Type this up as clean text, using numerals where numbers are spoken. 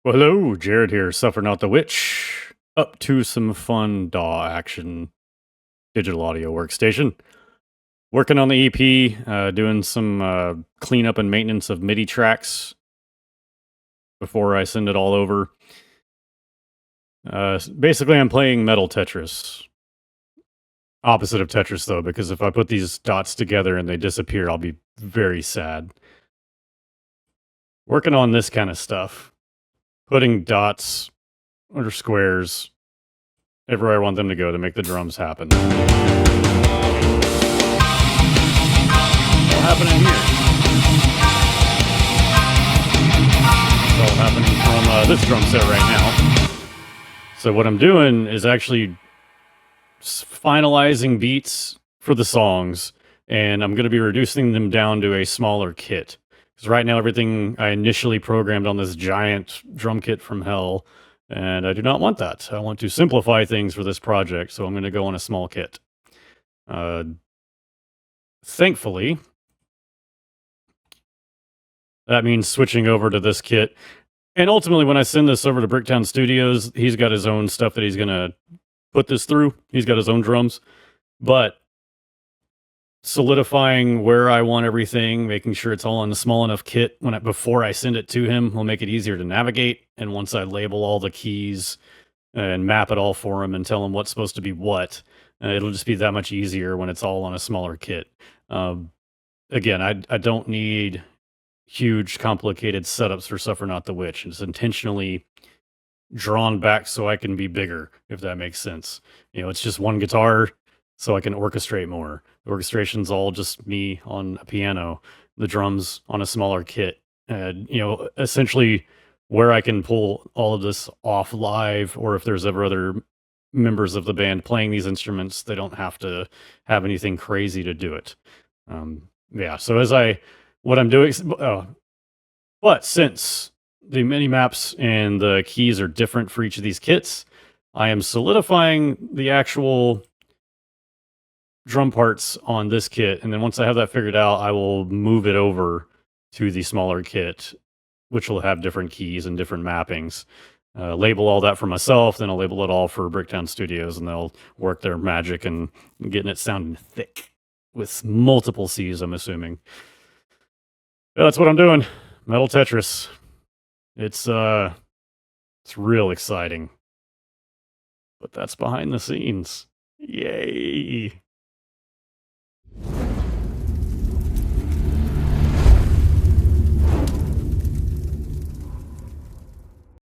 Well, hello, Jared here, Suffer Not the Witch. Up to some fun DAW action, digital audio workstation. Working on the EP, doing some cleanup and maintenance of MIDI tracks before I send it all over. Basically, I'm playing Metal Tetris. Opposite of Tetris, though, because if I put these dots together and they disappear, I'll be very sad. Working on this kind of stuff. Putting dots or squares everywhere I want them to go to make the drums happen. What's happening here? It's all happening from this drum set right now. So what I'm doing is actually finalizing beats for the songs, and I'm going to be reducing them down to a smaller kit. Because right now everything I initially programmed on this giant drum kit from hell, and I do not want that. I want to simplify things for this project, so I'm going to go on a small kit. Thankfully, that means switching over to this kit. And ultimately, when I send this over to Bricktown Studios, he's got his own stuff that he's going to put this through. He's got his own drums. But solidifying where I want everything, making sure it's all in a small enough kit before I send it to him will make it easier to navigate. And once I label all the keys and map it all for him and tell him what's supposed to be what, it'll just be that much easier when it's all on a smaller kit. Again, I don't need huge, complicated setups for Suffer Not the Witch. It's intentionally drawn back so I can be bigger, if that makes sense. It's just one guitar, so I can orchestrate more. The orchestration's all just me on a piano, the drums on a smaller kit. Essentially where I can pull all of this off live, or if there's ever other members of the band playing these instruments, they don't have to have anything crazy to do it. So what I'm doing, but since the mini maps and the keys are different for each of these kits, I am solidifying the actual drum parts on this kit, and then once I have that figured out, I will move it over to the smaller kit, which will have different keys and different mappings. Label all that for myself, then I'll label it all for Bricktown Studios, and they'll work their magic and getting it sounding thick with multiple C's, I'm assuming. Yeah, that's what I'm doing. Metal Tetris. It's real exciting. But that's behind the scenes. Yay!